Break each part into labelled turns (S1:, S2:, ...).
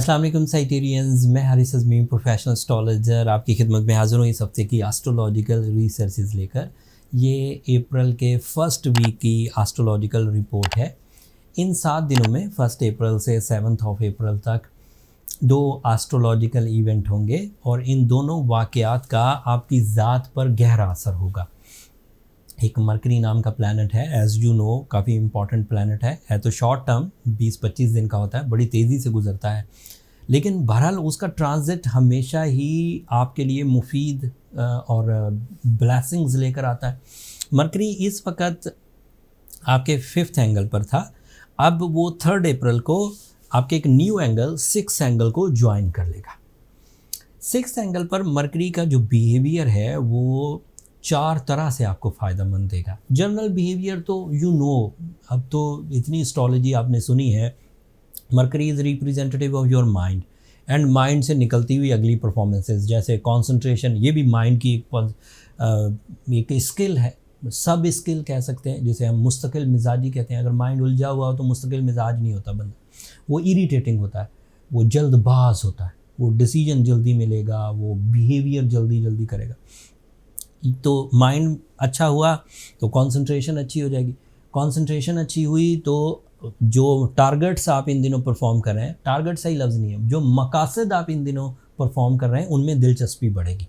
S1: अस्सलाम वालेकुम साइटेरियंस, मैं हारिस अज़मी प्रोफेशनल एस्ट्रोलॉजर आपकी खिदमत में हाज़िर हूँ इस हफ्ते की एस्ट्रोलॉजिकल रिसर्चेज लेकर। ये अप्रैल के फर्स्ट वीक की एस्ट्रोलॉजिकल रिपोर्ट है। इन 7 दिनों में 1 अप्रैल से 7 अप्रैल तक 2 एस्ट्रोलॉजिकल इवेंट होंगे और इन दोनों वाक़यात का आपकी ज़ात पर गहरा असर होगा। एक मरकरी नाम का प्लैनेट है, एज़ यू नो काफ़ी इंपॉर्टेंट प्लैनेट है तो शॉर्ट टर्म 20-25 दिन का होता है, बड़ी तेज़ी से गुजरता है, लेकिन बहरहाल उसका ट्रांजिट हमेशा ही आपके लिए मुफीद और ब्लेसिंग्स लेकर आता है। मरकरी इस वक्त आपके 5th एंगल पर था, अब वो 3 अप्रैल को आपके एक न्यू एंगल 6th एंगल को ज्वाइन कर लेगा। 6th एंगल पर मरकरी का जो बिहेवियर है वो 4 तरह से आपको फ़ायदेमंद देगा। जनरल बिहेवियर तो यू नो, अब तो इतनी एस्ट्रोलॉजी आपने सुनी है। Mercury is representative of your mind and mind से निकलती हुई अगली परफॉर्मेंसेस जैसे कंसंट्रेशन, ये भी माइंड की एक स्किल है, सब स्किल कह सकते हैं, जिसे हम मुस्तकिल मिजाजी कहते हैं। अगर माइंड उलझा हुआ हो तो मुस्तकिल मिजाज नहीं होता बंदा, वो इरिटेटिंग होता है, वो जल्दबाज होता है, वो डिसीजन जल्दी मिलेगा, वो बिहेवियर जल्दी करेगा। तो माइंड अच्छा हुआ तो कंसंट्रेशन अच्छी हो जाएगी, कंसंट्रेशन अच्छी हुई तो जो टारगेट्स आप इन दिनों परफॉर्म कर रहे हैं, टारगेट सही लफ्ज़ नहीं है, जो मकासद आप इन दिनों परफॉर्म कर रहे हैं उनमें दिलचस्पी बढ़ेगी।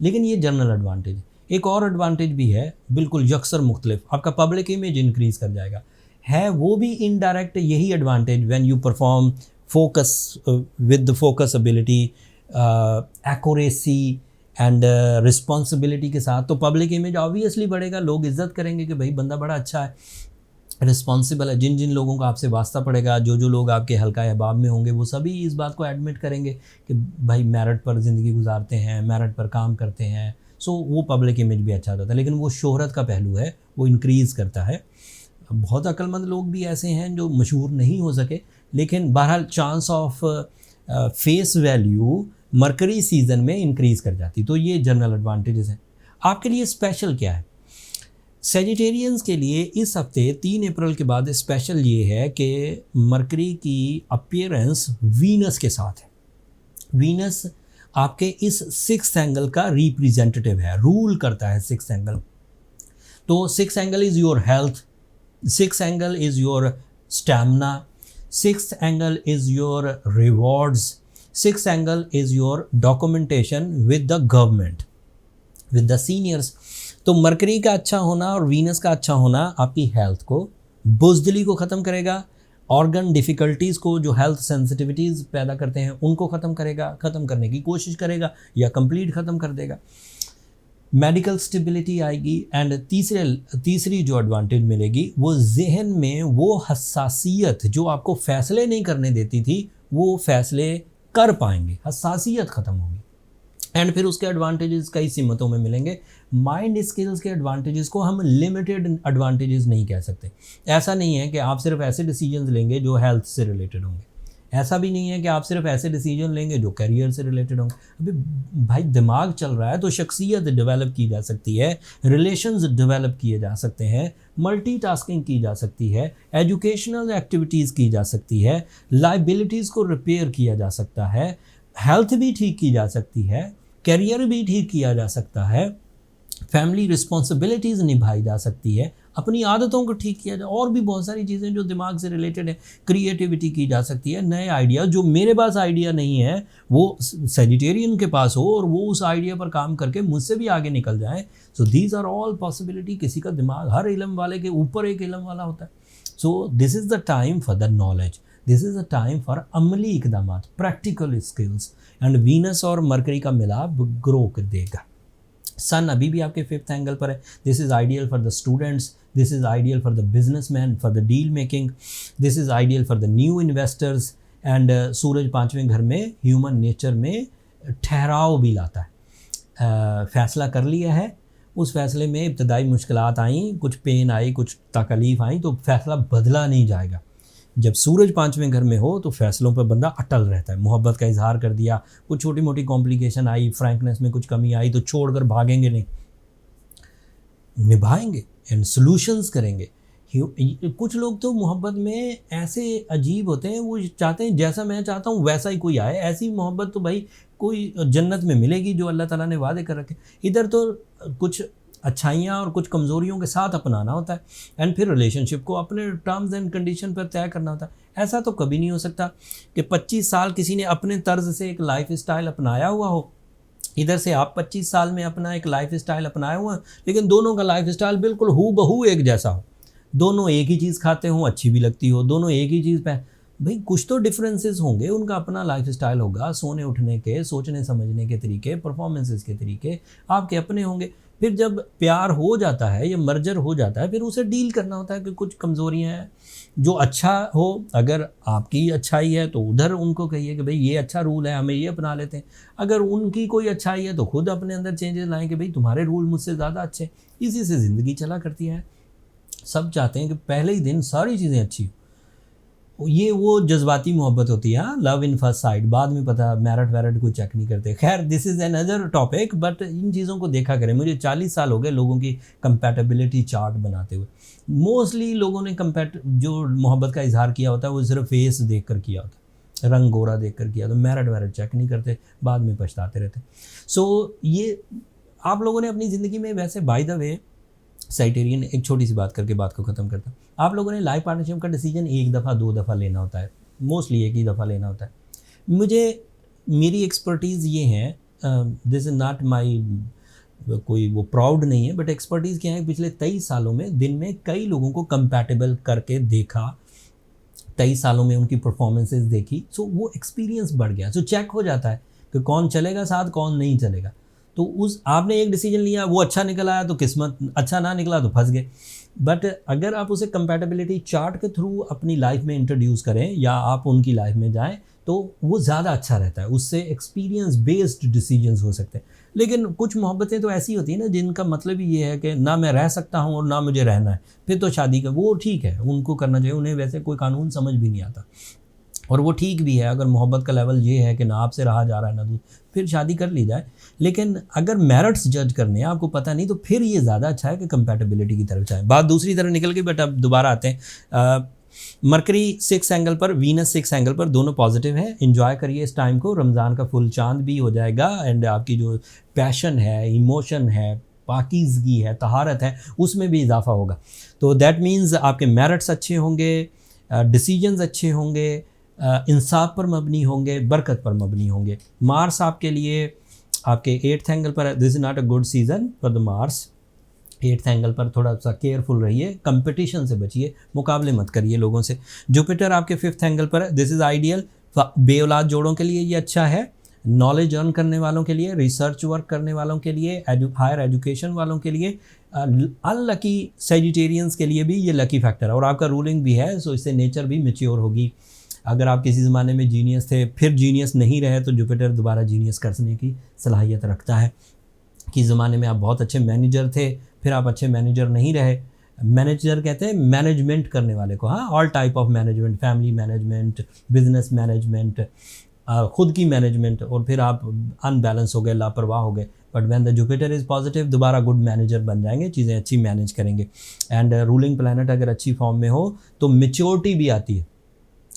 S1: लेकिन ये जनरल एडवांटेज है। एक और एडवांटेज भी है, बिल्कुल यकसर मुख्तलिफ, आपका पब्लिक इमेज इंक्रीज़ कर जाएगा। है वो भी इनडायरेक्ट यही advantage when you perform focus with the focus ability, accuracy and responsibility के साथ, तो पब्लिक इमेज ऑब्वियसली बढ़ेगा। लोग इज्जत करेंगे कि भाई बंदा बड़ा अच्छा है, रिस्पॉन्सिबल है। जिन जिन लोगों का आपसे वास्ता पड़ेगा, जो लोग आपके हल्का अहबाब में होंगे, वो सभी इस बात को एडमिट करेंगे कि भाई मेरिट पर ज़िंदगी गुजारते हैं, मेरिट पर काम करते हैं। सो वो पब्लिक इमेज भी अच्छा होता है। लेकिन वो शोहरत का पहलू है, वो इंक्रीज़ करता है। बहुत अक्लमंद लोग भी ऐसे हैं जो मशहूर नहीं हो सके, लेकिन बहरहाल chance of face value mercury season में इंक्रीज़ कर जाती। तो ये जनरल एडवांटेजेस हैं। आपके लिए स्पेशल क्या है? सेजिटेरियंस के लिए इस हफ्ते 3 अप्रैल के बाद स्पेशल ये है कि मरकरी की अपीयरेंस वीनस के साथ है। वीनस आपके इस 6th एंगल का रिप्रेजेंटेटिव है, रूल करता है 6th एंगल। तो 6th angle is your health, 6th angle is your stamina, 6th angle is your rewards, 6th angle is your documentation with the government, with the seniors. तो mercury का अच्छा होना और Venus का अच्छा होना आपकी हेल्थ को, बुज़दिली को ख़त्म करेगा, ऑर्गन डिफ़िकल्टीज़ को, जो हेल्थ सेंसिटिविटीज़ पैदा करते हैं उनको ख़त्म करेगा, ख़त्म करने की कोशिश करेगा या कंप्लीट ख़त्म कर देगा। मेडिकल स्टेबिलिटी आएगी। एंड तीसरी जो एडवांटेज मिलेगी वो जहन में वो हसासियत जो आपको फ़ैसले नहीं करने देती थी, वो फ़ैसले कर पाएंगे, हसासियत ख़त्म होगी। एंड फिर उसके एडवांटेजेस कई सीमतों में मिलेंगे। माइंड स्किल्स के एडवांटेजेस को हम लिमिटेड एडवांटेजेस नहीं कह सकते। ऐसा नहीं है कि आप सिर्फ ऐसे डिसीजंस लेंगे जो हेल्थ से रिलेटेड होंगे, ऐसा भी नहीं है कि आप सिर्फ ऐसे डिसीजन लेंगे जो करियर से रिलेटेड होंगे। अभी भाई दिमाग चल रहा है तो शख्सियत डेवलप की जा सकती है, रिलेशंस डेवलप किए जा सकते हैं, मल्टीटास्किंग की जा सकती है, एजुकेशनल एक्टिविटीज़ की जा सकती है, लाइबिलिटीज़ को रिपेयर किया जा सकता है, हेल्थ भी ठीक की जा सकती है, करियर भी ठीक किया जा सकता है, फैमिली रिस्पॉन्सिबिलिटीज़ निभाई जा सकती है, अपनी आदतों को ठीक किया जाए, और भी बहुत सारी चीज़ें जो दिमाग से रिलेटेड है, क्रिएटिविटी की जा सकती है, नए आइडिया जो मेरे पास आइडिया नहीं है वो सेजिटेरियन के पास हो और वो उस आइडिया पर काम करके मुझसे भी आगे निकल जाए। So these are all possibility. किसी का दिमाग, हर इल्म वाले के ऊपर एक इल्म वाला होता है। So this is the time for the knowledge, this is the time for अमली इकदामात, प्रैक्टिकल स्किल्स। एंड वीनस और मरकरी का मिलाप ग्रो कर देगा। सन अभी भी आपके 5th एंगल पर है। This is ideal for the students, this is ideal for the businessman, for the deal making, this is ideal for the new investors. And सूरज 5वें घर में ह्यूमन नेचर में ठहराव भी लाता है। फ़ैसला कर लिया है, उस फैसले में इब्तदाई मुश्किलात आई, कुछ पेन आई, कुछ तकलीफ़ आई, तो फैसला बदला नहीं जाएगा। जब सूरज 5वें घर में हो तो फैसलों पर बंदा अटल रहता है। मोहब्बत का इजहार कर दिया, कुछ छोटी मोटी कॉम्प्लिकेशन आई, फ्रैंकनेस में कुछ कमी आई तो छोड़कर भागेंगे नहीं, निभाएंगे एंड सॉल्यूशंस करेंगे। कुछ लोग तो मोहब्बत में ऐसे अजीब होते हैं, वो चाहते हैं जैसा मैं चाहता हूँ वैसा ही कोई आए। ऐसी मोहब्बत तो भाई कोई जन्नत में मिलेगी जो अल्लाह ताला ने वादे कर रखे। इधर तो कुछ अच्छाइयाँ और कुछ कमज़ोरियों के साथ अपनाना होता है एंड फिर रिलेशनशिप को अपने टर्म्स एंड कंडीशन पर तय करना होता है। ऐसा तो कभी नहीं हो सकता कि 25 साल किसी ने अपने तर्ज से एक लाइफ स्टाइल अपनाया हुआ हो, इधर से आप 25 साल में अपना एक लाइफ स्टाइल अपनाया हुआ, लेकिन दोनों का लाइफ स्टाइल बिल्कुल हूबहू एक जैसा हो, दोनों एक ही चीज़ खाते हों, अच्छी भी लगती हो, दोनों एक ही चीज़ पहन, भाई कुछ तो डिफरेंसेस होंगे, उनका अपना लाइफ स्टाइल होगा, सोने उठने के, सोचने समझने के तरीके, परफॉर्मेंसेस के तरीके आपके अपने होंगे। फिर जब प्यार हो जाता है या मर्जर हो जाता है, फिर उसे डील करना होता है कि कुछ कमज़ोरियाँ हैं, जो अच्छा हो, अगर आपकी अच्छाई है तो उधर उनको कहिए कि भाई ये अच्छा रूल है, हमें ये अपना लेते हैं। अगर उनकी कोई अच्छाई है तो खुद अपने अंदर चेंजेस लाएं कि भाई तुम्हारे रूल मुझसे ज़्यादा अच्छे। इसी से ज़िंदगी चला करती है। सब चाहते हैं कि पहले ही दिन सारी चीज़ें अच्छी हो। ये वो जज्बाती मोहब्बत होती है, लव इन फर्स्ट साइट, बाद में पता मेरिट वेरिट कोई चेक नहीं करते। खैर this is another topic, but in चीज़ों को देखा करें। मुझे 40 साल हो गए लोगों की कंपैटिबिलिटी चार्ट बनाते हुए। मोस्टली लोगों ने जो मोहब्बत का इजहार किया होता है वो सिर्फ फेस देख कर किया होता है, रंग गोरा देख कर किया, तो मेरिट वेरिट चेक नहीं करते, बाद में पछताते रहते। सो ये आप लोगों ने अपनी ज़िंदगी में, वैसे बाय द वे साइटेरियन, एक छोटी सी बात करके बात को ख़त्म करता हूँ। आप लोगों ने लाइफ पार्टनरशिप का डिसीजन एक दफ़ा 2 दफ़ा लेना होता है, मोस्टली एक ही दफ़ा लेना होता है। मेरी एक्सपर्टीज़ ये है, दिस इज़ नॉट माई कोई वो प्राउड नहीं है, बट एक्सपर्टीज़ क्या है, पिछले 23 सालों में दिन में कई लोगों को कंपैटिबल करके देखा, 23 सालों में उनकी परफॉर्मेंसेस देखी, सो वो एक्सपीरियंस बढ़ गया। सो चेक हो जाता है कि कौन चलेगा साथ, कौन नहीं चलेगा। तो आपने एक डिसीजन लिया, वो अच्छा निकल आया तो किस्मत, अच्छा ना निकला तो फंस गए। बट अगर आप उसे कंपैटिबिलिटी चार्ट के थ्रू अपनी लाइफ में इंट्रोड्यूस करें या आप उनकी लाइफ में जाएं, तो वो ज़्यादा अच्छा रहता है। उससे एक्सपीरियंस बेस्ड डिसीजंस हो सकते हैं। लेकिन कुछ मोहब्बतें तो ऐसी होती हैं ना, जिनका मतलब ही ये है कि ना मैं रह सकता हूँ और ना मुझे रहना है, फिर तो शादी का वो ठीक है, उनको करना चाहिए। उन्हें वैसे कोई कानून समझ भी नहीं आता, और वो ठीक भी है। अगर मोहब्बत का लेवल ये है कि ना आपसे रहा जा रहा है ना दूर, फिर शादी कर ली जाए। लेकिन अगर मेरिट्स जज करने हैं, आपको पता नहीं, तो फिर ये ज़्यादा अच्छा है कि कंपैटिबिलिटी की तरफ जाए। बात दूसरी तरफ निकल गई, बट अब दोबारा आते हैं। मरकरी 6 एंगल पर, वीनस 6 एंगल पर, दोनों पॉजिटिव है। एंजॉय करिए इस टाइम को, रमज़ान का फुल चांद भी हो जाएगा एंड आपकी जो पैशन है, इमोशन है, पाकीज़गी है, तहारत है, उसमें भी इजाफा होगा। तो दैट मीन्स आपके मेरिट्स अच्छे होंगे, डिसीजंस अच्छे होंगे, इंसाफ पर मबनी होंगे, बरकत पर मबनी होंगे। मार्स आपके लिए आपके 8th एंगल पर, this is not a good season for the Mars. 8th angle पर थोड़ा सा केयरफुल रहिए, कंपटीशन से बचिए, मुकाबले मत करिए लोगों से। जुपिटर आपके 5th एंगल पर है, दिस इज़ आइडियल। बेऔलाद जोड़ों के लिए ये अच्छा है, नॉलेज अर्न करने वालों के लिए, रिसर्च वर्क करने वालों के लिए, हायर एजुकेशन वालों के लिए, अनलकी सेजिटेरियंस के लिए भी ये लकी फैक्टर है। और आपका रूलिंग भी है, सो इससे नेचर भी मैच्योर होगी। अगर आप किसी ज़माने में जीनियस थे, फिर जीनियस नहीं रहे, तो जुपिटर दोबारा जीनियस करने की सलाहियत रखता है। कि ज़माने में आप बहुत अच्छे मैनेजर थे, फिर आप अच्छे मैनेजर नहीं रहे। मैनेजर कहते हैं मैनेजमेंट करने वाले को, हाँ, all type of management, family management, business management, खुद की मैनेजमेंट, और फिर आप अनबैलेंस हो गए, लापरवाह हो गए। But when the Jupiter is positive, दोबारा गुड मैनेजर बन जाएंगे, चीज़ें अच्छी मैनेज करेंगे। एंड रूलिंग प्लैनेट अगर अच्छी फॉर्म में हो तो मैच्योरिटी भी आती है।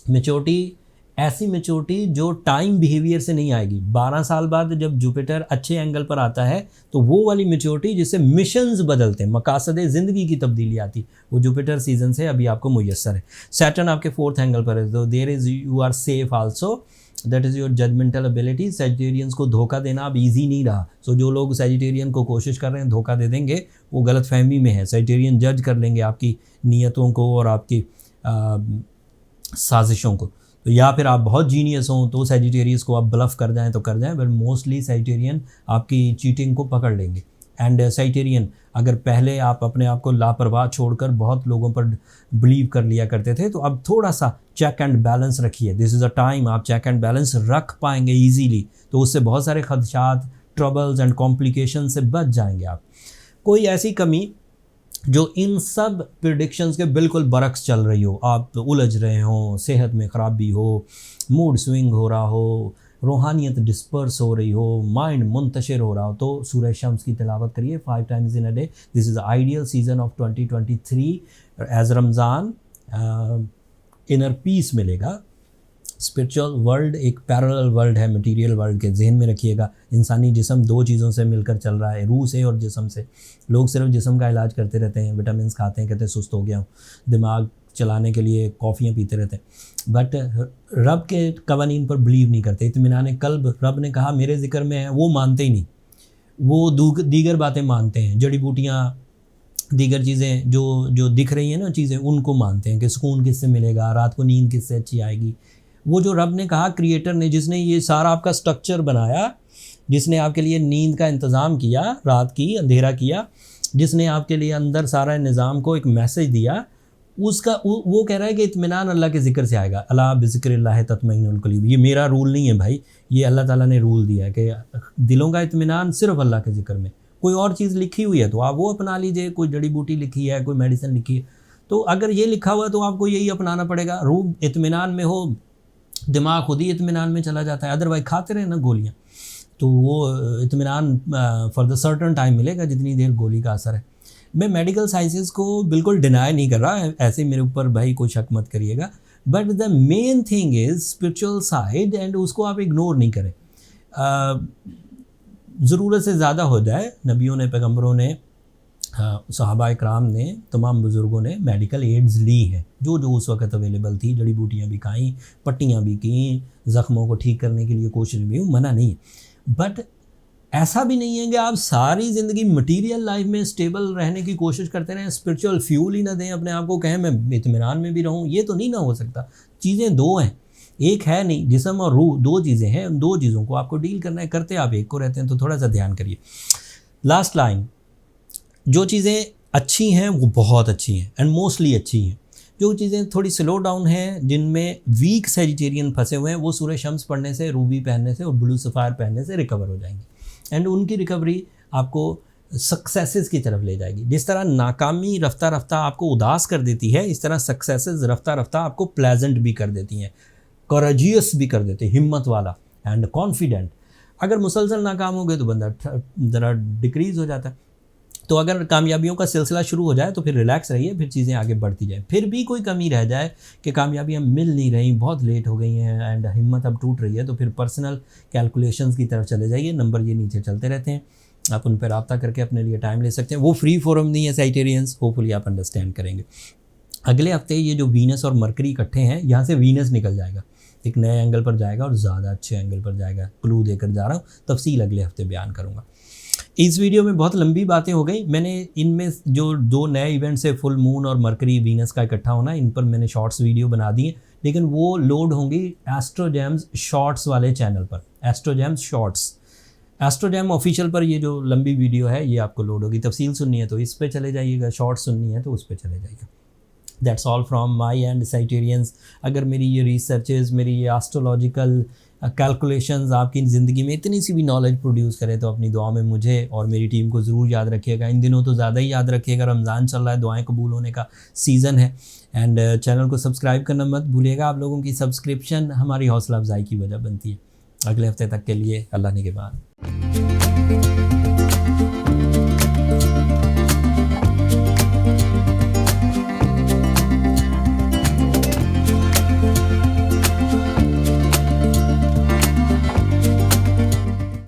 S1: मैच्योरिटी, ऐसी मैच्योरिटी जो टाइम बिहेवियर से नहीं आएगी। 12 साल बाद जब जुपिटर अच्छे एंगल पर आता है, तो वो वाली मैच्योरिटी जिससे मिशंस बदलते हैं, मकासदे ज़िंदगी की तब्दीली आती, वो जुपिटर सीजन से अभी आपको मुयस्सर है। सैटर्न आपके 4th एंगल पर है, तो there is, you are safe also, that is your judgmental ability. Sagittarians को धोखा देना अब ईजी नहीं रहा। सो जो लोग सेजिटेरियन को कोशिश कर रहे हैं धोखा दे देंगे, वो गलत फहमी में है। सेजिटेरियन जज कर लेंगे आपकी नीयतों को और आपकी साजिशों को। तो या फिर आप बहुत जीनियस हों तो सेजिटेरियस को आप ब्लफ कर जाएं तो कर जाएं, बट मोस्टली सेजिटेरियन आपकी चीटिंग को पकड़ लेंगे। एंड सेजिटेरियन, अगर पहले आप अपने आप को लापरवाह छोड़कर बहुत लोगों पर बिलीव कर लिया करते थे, तो अब थोड़ा सा चेक एंड बैलेंस रखिए। दिस इज़ अ टाइम आप चेक एंड बैलेंस रख पाएंगे ईजीली, तो उससे बहुत सारे खदशात, ट्रबल्स एंड कॉम्प्लिकेशन से बच जाएंगे आप। कोई ऐसी कमी जो इन सब प्रिडिक्शंस के बिल्कुल बरक्स चल रही हो, आप उलझ रहे हो, सेहत में ख़राबी हो, मूड स्विंग हो रहा हो, रूहानियत डिस्पर्स हो रही हो, माइंड मुंतशिर हो रहा हो, तो सूरह शम्स की तिलावत करिए 5 times in a day. This is the ideal season of 2023 as Ramzan. Inner peace मिलेगा। स्पिरिचुअल वर्ल्ड एक पैरेलल वर्ल्ड है मटेरियल वर्ल्ड के, जहन में रखिएगा। इंसानी जिस्म दो चीज़ों से मिलकर चल रहा है, रूह से और जिस्म से। लोग सिर्फ जिस्म का इलाज करते रहते हैं, विटामिन खाते हैं, कहते हैं सुस्त हो गया हूँ, दिमाग चलाने के लिए कॉफ़ियाँ पीते रहते हैं, बट रब के कवानीन पर बिलीव नहीं करते। इत्मीनान कल्ब रब ने कहा मेरे ज़िक्र में है, वो मानते ही नहीं। वो दीगर बातें मानते हैं, जड़ी बूटियाँ, दीगर चीज़ें जो दिख रही हैं ना चीज़ें, उनको मानते हैं कि सुकून किससे मिलेगा, रात को नींद किससे अच्छी आएगी। वो जो रब ने कहा, क्रिएटर ने, जिसने ये सारा आपका स्ट्रक्चर बनाया, जिसने आपके लिए नींद का इंतज़ाम किया, रात की अंधेरा किया, जिसने आपके लिए अंदर सारा निज़ाम को एक मैसेज दिया, उसका वो कह रहा है कि इत्मीनान अल्लाह के ज़िक्र से आएगा। अला बिज़िक्रिल्लाह तत्मइनुल क़ुलूब। ये मेरा रूल नहीं है भाई, ये अल्लाह ताला ने रूल दिया है कि दिलों का इत्मीनान सिर्फ अल्लाह के ज़िक्र में। कोई और चीज़ लिखी हुई है तो आप वो अपना लीजिए, कोई जड़ी बूटी लिखी है, कोई मेडिसिन लिखी है, तो अगर ये लिखा हुआ है तो आपको यही अपनाना पड़ेगा। रूह इत्मीनान में हो, दिमाग खुद ही इत्मीनान में चला जाता है। अदरवाइज खाते रहे ना गोलियाँ, तो वो इत्मीनान फॉर द सर्टन टाइम मिलेगा जितनी देर गोली का असर है। मैं मेडिकल साइंसेस को बिल्कुल डिनाई नहीं कर रहा, ऐसे मेरे ऊपर भाई कोई शक मत करिएगा, but the main thing is spiritual side, and उसको आप इग्नोर नहीं करें। ज़रूरत से ज़्यादा हो जाए, नबियों ने, पैगम्बरों ने, सहाबा इकराम ने, तमाम बुज़ुर्गों ने मेडिकल एड्स ली हैं, जो उस वक़्त अवेलेबल थी। जड़ी बूटियाँ भी खाईं, पट्टियाँ भी की, ज़ख्मों को ठीक करने के लिए कोशिश भी हुई, मना नहीं है। बट ऐसा भी नहीं है कि आप सारी ज़िंदगी मटीरियल लाइफ में स्टेबल रहने की कोशिश करते रहें, स्पिरिचुअल फ्यूल ही ना दें अपने आप को, कहें मैं इत्मीनान में भी रहूँ। ये तो नहीं ना हो सकता। चीज़ें दो हैं, एक है नहीं। जिस्म और रूह दो चीज़ें हैं, उन दो चीज़ों को आपको डील करना है। करते आप एक को रहते हैं, तो थोड़ा सा ध्यान करिए। लास्ट लाइन, जो चीज़ें अच्छी हैं वो बहुत अच्छी हैं एंड मोस्टली अच्छी हैं। जो चीज़ें थोड़ी स्लो डाउन हैं, जिनमें वीक सेजिटेरियन फंसे हुए हैं, वो सूरह शम्स पढ़ने से, रूबी पहनने से और ब्लू सफ़ायर पहनने से रिकवर हो जाएंगी, एंड उनकी रिकवरी आपको सक्सेसेस की तरफ ले जाएगी। जिस तरह नाकामी रफ्ता रफ्ता आपको उदास कर देती है, इस तरह सक्सेसेस रफ्ता रफ्ता आपको प्लेजेंट भी कर देती हैं, करेजियस भी कर देते हैं, हिम्मत वाला एंड कॉन्फिडेंट। अगर मुसलसल नाकाम हो गए तो बंदा ज़रा डिक्रीज़ हो जाता है। तो अगर कामयाबियों का सिलसिला शुरू हो जाए तो फिर रिलैक्स रहिए, फिर चीज़ें आगे बढ़ती जाए। फिर भी कोई कमी रह जाए कि कामयाबियाँ मिल नहीं रही, बहुत लेट हो गई हैं एंड हिम्मत अब टूट रही है, तो फिर पर्सनल कैलकुलेशंस की तरफ चले जाइए। नंबर ये नीचे चलते रहते हैं, आप उन पर रब्ता करके अपने लिए टाइम ले सकते हैं। वो फ्री फोरम नहीं है साइटेरियंस, होपफुली आप अंडरस्टैंड करेंगे। अगले हफ्ते ये जो वीनस और मरकरी इकट्ठे हैं, यहाँ से वीनस निकल जाएगा, एक नए एंगल पर जाएगा और ज़्यादा अच्छे एंगल पर जाएगा। क्लू देकर जा रहा हूँ, तफसील अगले हफ्ते बयान करूँगा। इस वीडियो में बहुत लंबी बातें हो गई। मैंने इनमें जो दो नए इवेंट्स है, फुल मून और मरकरी वीनस का इकट्ठा होना, इन पर मैंने शॉर्ट्स वीडियो बना दी है, लेकिन वो लोड होंगी एस्ट्रोजैम्स शॉर्ट्स वाले चैनल पर। एस्ट्रोजैम्स शॉर्ट्स, एस्ट्रोजैम ऑफिशियल पर ये जो लंबी वीडियो है ये आपको लोड होगी। तफसील सुननी है तो इस पर चले जाइएगा, शॉर्ट्स सुननी है तो उस पर चले जाइएगा। That's all from my end Sagittarians. अगर मेरी ये रिसर्चेज, मेरी ये एस्ट्रोलॉजिकल कैलकुलेशंस आपकी ज़िंदगी में इतनी सी भी नॉलेज प्रोड्यूस करे, तो अपनी दुआ में मुझे और मेरी टीम को ज़रूर याद रखिएगा। इन दिनों तो ज़्यादा ही याद रखिएगा, रमज़ान चल रहा है, दुआएं कबूल होने का सीज़न है। एंड चैनल को सब्सक्राइब करना मत भूलिएगा। आप लोगों की सब्सक्रिप्शन हमारी हौसला अफजाई की वजह बनती है। अगले हफ्ते तक के लिए अल्लाह निगहबान।